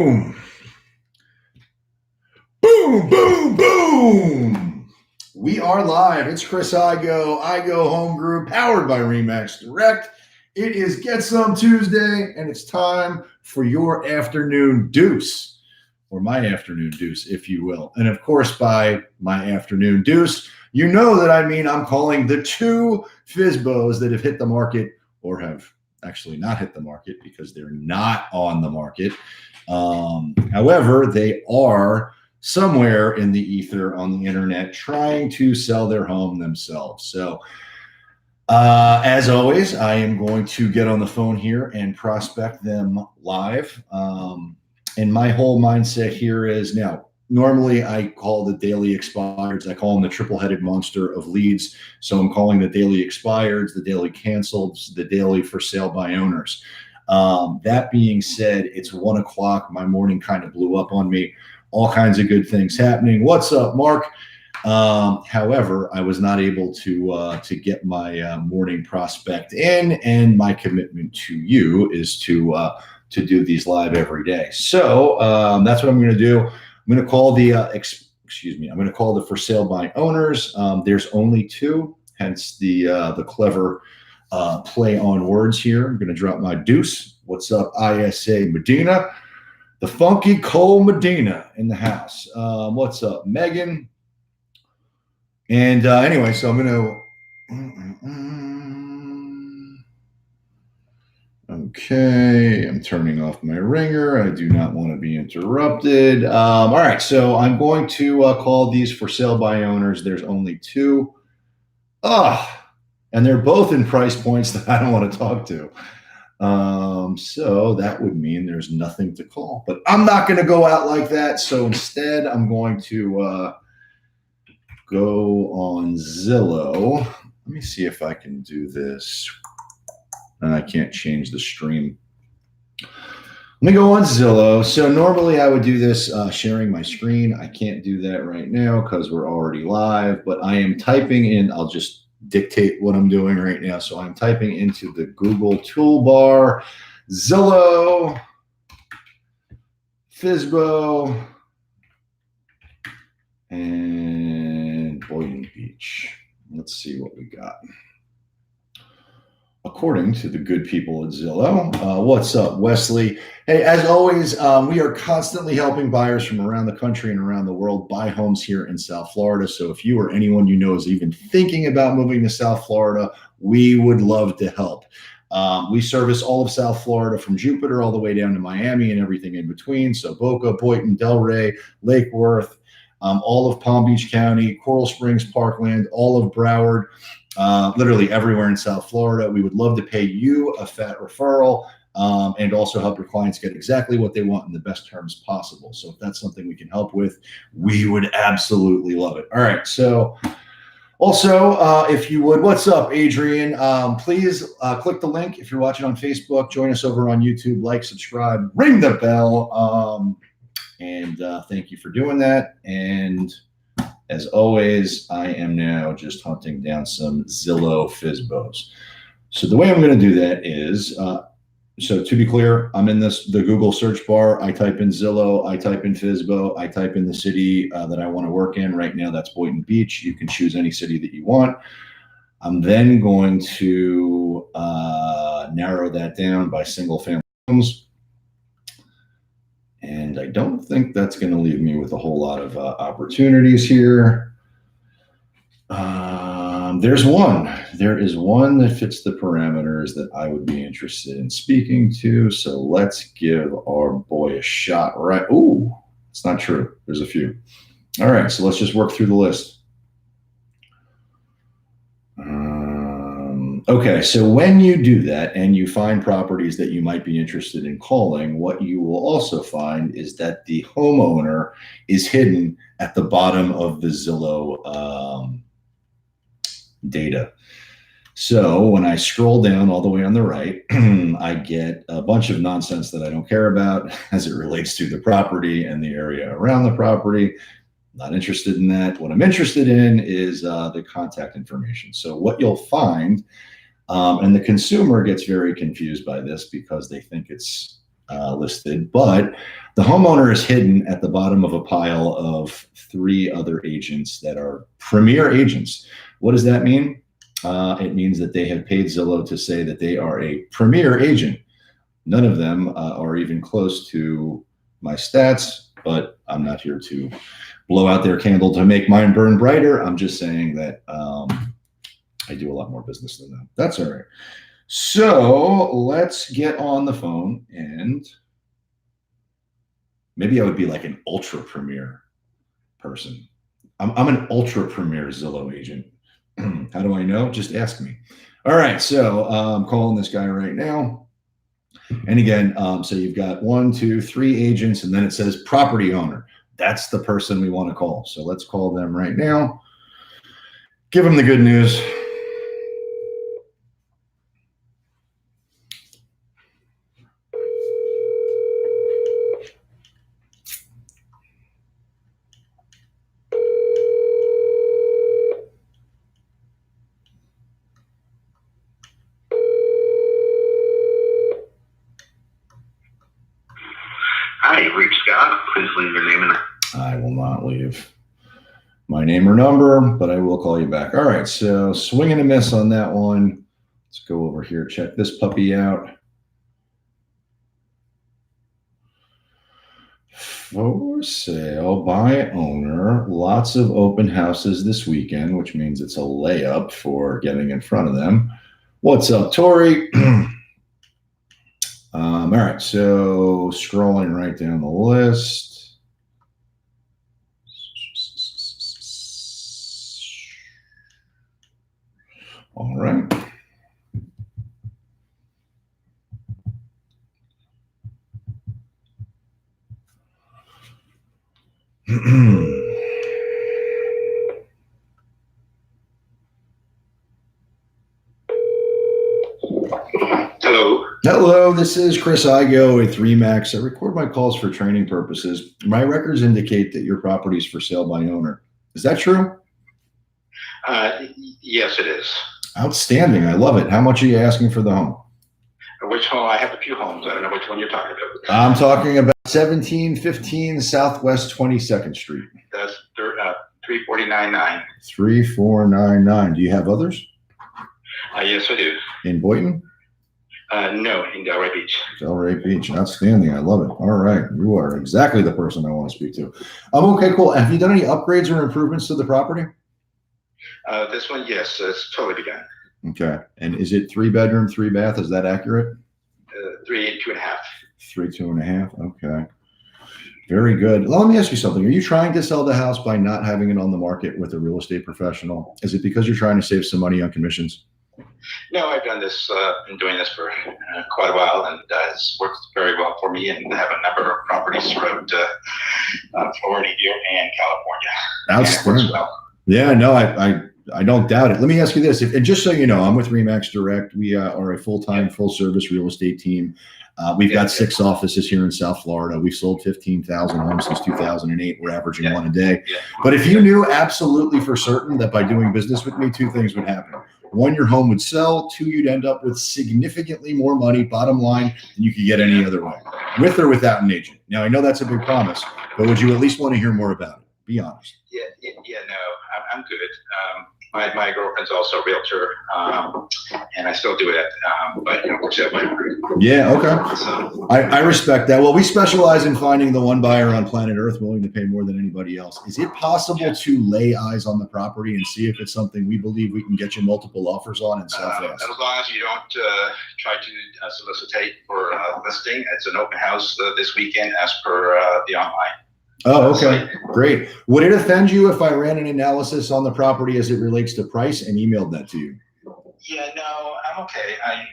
Boom, boom, boom, boom. We are live. It's Chris Igoe Home Group, powered by Remax Direct. It is Get Some Tuesday, and it's time for your afternoon deuce, or my afternoon deuce, if you will. And of course, by my afternoon deuce, you know that I mean I'm calling the two FSBOs that have hit the market or have actually not hit the market because they're not on the market. However, they are somewhere in the ether on the internet trying to sell their home themselves. So as always, I am going to get on the phone here and prospect them live. And my whole mindset here is now, normally I call the daily expireds, I call them the triple-headed monster of leads. So I'm calling the daily expireds, the daily canceleds, the daily for sale by owners. That being said, it's 1 o'clock. My morning kind of blew up on me. All kinds of good things happening. What's up, Mark? However, I was not able to get my morning prospect in, and my commitment to you is to do these live every day. So that's what I'm going to do. I'm going to call the I'm going to call the for sale by owners. There's only two, hence the clever play on words here. I'm going to drop my deuce. What's up, ISA Medina? The funky Cole Medina in the house. What's up, Megan? And anyway, so I'm going to. Okay, I'm turning off my ringer. I do not want to be interrupted. All right, so I'm going to call these for sale by owners. There's only two. And they're both in price points that I don't want to talk to. So that would mean there's nothing to call. But I'm not going to go out like that. So instead, I'm going to go on Zillow. Let me see if I can do this. And I can't change the stream. Let me go on Zillow. So normally I would do this sharing my screen. I can't do that right now because we're already live. But I am typing in. I'll just dictate what I'm doing right now. So I'm typing into the Google toolbar, Zillow, FSBO, and Boynton Beach. Let's see what we got. According to the good people at Zillow. What's up, Wesley? Hey, as always, we are constantly helping buyers from around the country and around the world buy homes here in South Florida. So if you or anyone you know is even thinking about moving to South Florida, we would love to help. We service all of South Florida from Jupiter all the way down to Miami and everything in between. So Boca, Boynton, Delray, Lake Worth, all of Palm Beach County, Coral Springs, Parkland, all of Broward, literally everywhere in South Florida. We would love to pay you a FAT referral and also help your clients get exactly what they want in the best terms possible. So if that's something we can help with, we would absolutely love it. All right. So also, if you would, what's up, Adrian? Please click the link if you're watching on Facebook. Join us over on YouTube. Like, subscribe, ring the bell. And thank you for doing that. And as always, I am now just hunting down some Zillow FSBOs. So the way I'm going to do that is, so to be clear, I'm in the Google search bar. I type in Zillow, I type in FSBO, I type in the city that I want to work in. Right now, that's Boynton Beach. You can choose any city that you want. I'm then going to narrow that down by single family homes. And I don't think that's going to leave me with a whole lot of opportunities here. There's one. There is one that fits the parameters that I would be interested in speaking to. So let's give our boy a shot. Right. Ooh, it's not true. There's a few. All right. So let's just work through the list. Okay, so when you do that and you find properties that you might be interested in calling, what you will also find is that the homeowner is hidden at the bottom of the Zillow data. So when I scroll down all the way on the right, I get a bunch of nonsense that I don't care about as it relates to the property and the area around the property. Not interested in that. What I'm interested in is the contact information. So what you'll find, and the consumer gets very confused by this because they think it's listed, but the homeowner is hidden at the bottom of a pile of 3 other agents that are premier agents. What does that mean? It means that they have paid Zillow to say that they are a premier agent. None of them are even close to my stats, but I'm not here to blow out their candle to make mine burn brighter. I'm just saying that I do a lot more business than them. That's all right. So let's get on the phone, and maybe I would be like an ultra premier person. I'm an ultra premier Zillow agent. How do I know? Just ask me. All right, so I'm calling this guy right now. And again, so you've got 1, 2, 3 agents, and then it says property owner. That's the person we want to call. So let's call them right now. Give them the good news. Hi, you've reached Scott. Please leave your name and I will not leave my name or number, but I will call you back. All right, so swing and a miss on that one. Let's go over here, check this puppy out. For sale by owner. Lots of open houses this weekend, which means it's a layup for getting in front of them. What's up, Tori? All right, so scrolling right down the list. All right. Hello. Hello, this is Chris Igoe with Remax. I record my calls for training purposes. My records indicate that your property is for sale by owner. Is that true? Yes, it is. Outstanding. I love it. How much are you asking for the home? Which home? I have a few homes. I don't know which one you're talking about. I'm talking about 1715 Southwest 22nd Street. That's 3499. 3499. Do you have others? Yes, I do. In Boynton? No, in Delray Beach. Delray Beach. Outstanding. I love it. All right. You are exactly the person I want to speak to. Okay, cool. Have you done any upgrades or improvements to the property? This one, yes, it's totally begun. Okay. And is it 3 bedroom, 3 bath? Is that accurate? 3, 2.5. 3, 2.5. Okay. Very good. Well, let me ask you something. Are you trying to sell the house by not having it on the market with a real estate professional? Is it because you're trying to save some money on commissions? No, I've done this, been doing this for quite a while, and it's worked very well for me, and I have a number of properties throughout Florida here and California. Outstanding. Well. Yeah, no, I don't doubt it. Let me ask you this. And just so you know, I'm with Remax Direct. We are a full-time, full-service real estate team. We've got 6 offices here in South Florida. We've sold 15,000 homes since 2008. We're averaging 1 a day. But if you knew absolutely for certain that by doing business with me, 2 things would happen. 1, your home would sell. 2, you'd end up with significantly more money, bottom line, than you could get any other way, with or without an agent. Now, I know that's a big promise, but would you at least want to hear more about it? Be honest. Yeah, no, I'm good. My girlfriend's also a realtor, and I still do it, but works out my group. Yeah, okay. So, I respect that. Well, we specialize in finding the one buyer on planet Earth willing to pay more than anybody else. Is it possible to lay eyes on the property and see if it's something we believe we can get you multiple offers on and sell fast? as long as you don't try to solicitate for listing, it's an open house this weekend as per the online. Oh, okay. Great. Would it offend you if I ran an analysis on the property as it relates to price and emailed that to you? Yeah, no, I'm okay. I'm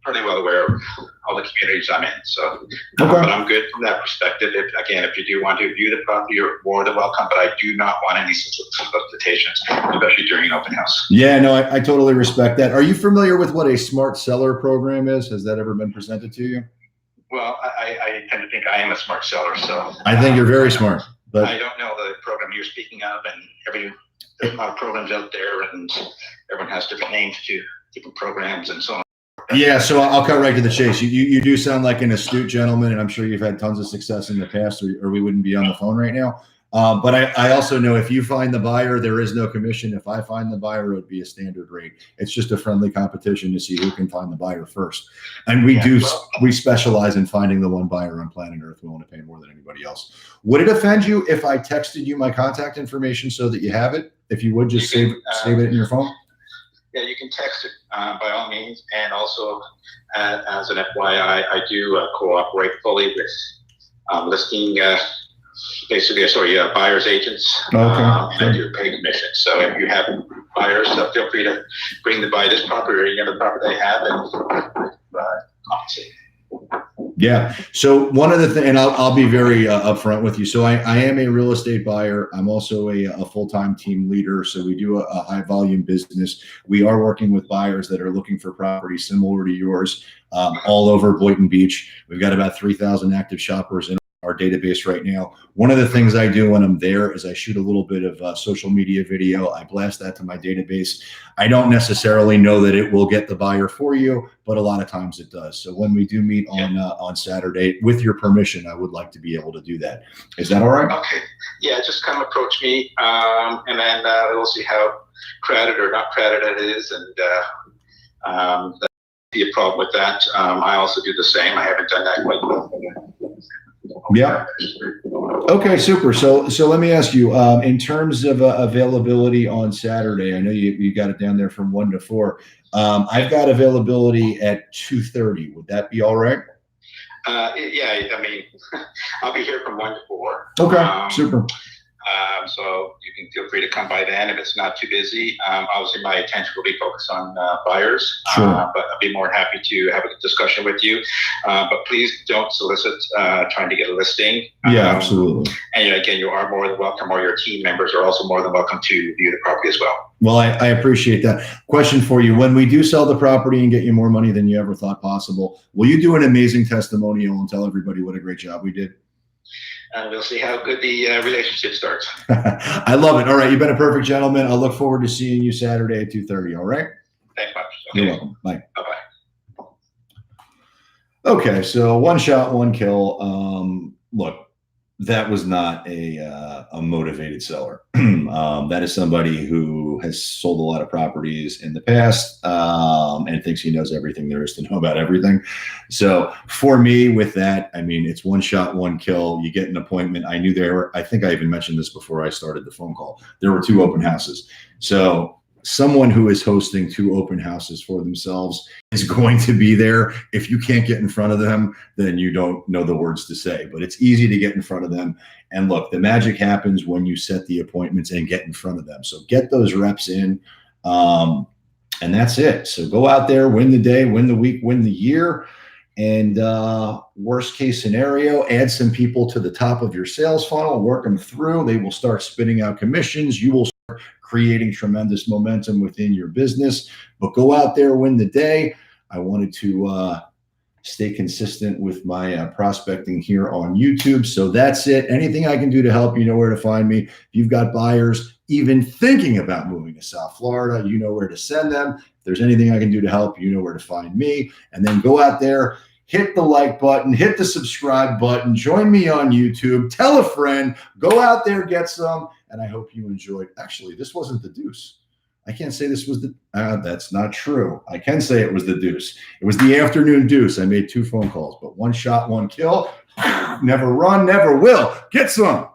pretty well aware of all the communities I'm in, so Okay. but I'm good from that perspective. If you do want to view the property, you're more than welcome, but I do not want any solicitations, especially during an open house. Yeah, no, I totally respect that. Are you familiar with what a smart seller program is? Has that ever been presented to you? Well, I tend to think I am a smart seller, so I think you're very smart, but I don't know the program you're speaking of, and there's a lot of programs out there, and everyone has different names to different programs and so on. Yeah, so I'll cut right to the chase. You do sound like an astute gentleman, and I'm sure you've had tons of success in the past, or we wouldn't be on the phone right now. But I also know if you find the buyer, there is no commission. If I find the buyer, it would be a standard rate. It's just a friendly competition to see who can find the buyer first. And we specialize in finding the one buyer on planet Earth willing to pay more than anybody else. Would it offend you if I texted you my contact information so that you have it? If you would just save it in your phone? Yeah, you can text it by all means. And also, as an FYI, I do cooperate fully with listing, buyer's agents. Okay. I do pay commission. So if you have buyers, feel free to bring the buy this property or any other property they have and compensate. Yeah. So one of the things, and I'll be very upfront with you. So I am a real estate buyer. I'm also a full-time team leader. So we do a high volume business. We are working with buyers that are looking for properties similar to yours all over Boynton Beach. We've got about 3,000 active shoppers in our database right now. One of the things I do when I'm there is I shoot a little bit of social media video. I blast that to my database. I don't necessarily know that it will get the buyer for you, but a lot of times it does. So when we do meet on Saturday, with your permission, I would like to be able to do that. Is that all right? Okay. Yeah, just come approach me, and then we'll see how crowded or not crowded it is, and that be a problem with that. I also do the same. I haven't done that quite well. Yeah. Okay, super. So let me ask you, in terms of availability on Saturday, I know you got it down there from 1 to 4. I've got availability at 2:30. Would that be all right? Yeah, I mean, I'll be here from 1 to 4. Okay, super. So you can feel free to come by then if it's not too busy. Obviously, my attention will be focused on buyers, sure. But I'd be more happy to have a discussion with you. But please don't solicit trying to get a listing. Yeah, absolutely. And again, you are more than welcome, or your team members are also more than welcome to view the property as well. Well, I appreciate that. Question for you. When we do sell the property and get you more money than you ever thought possible, will you do an amazing testimonial and tell everybody what a great job we did? We'll see how good the relationship starts. I love it. All right. You've been a perfect gentleman. I'll look forward to seeing you Saturday at 2:30. All right. Thanks much. Okay. You're welcome. Bye. Bye-bye. Okay. So 1 shot, 1 kill. Look, that was not a motivated seller. That is somebody who has sold a lot of properties in the past and thinks he knows everything there is to know about everything. So for me with that, I mean, it's 1 shot, 1 kill. You get an appointment. I knew there were, I think I even mentioned this before I started the phone call. There were 2 open houses. So someone who is hosting 2 open houses for themselves is going to be there. If you can't get in front of them, then you don't know the words to say, but it's easy to get in front of them. And look, the magic happens when you set the appointments and get in front of them. So get those reps in, and that's it. So go out there, win the day, win the week, win the year. And worst case scenario, add some people to the top of your sales funnel, work them through. They will start spitting out commissions. You will start creating tremendous momentum within your business. But go out there, win the day. I wanted to stay consistent with my prospecting here on YouTube. So that's it. Anything I can do to help, you know where to find me. If you've got buyers even thinking about moving to South Florida, you know where to send them. If there's anything I can do to help, you know where to find me. And then go out there, hit the like button, hit the subscribe button, join me on YouTube, tell a friend, go out there, get some. And I hope you enjoyed. Actually, this wasn't the deuce. I can't say this was the, that's not true. I can say it was the deuce. It was the afternoon deuce. I made 2 phone calls, but 1 shot, 1 kill. Never run, never will. Get some.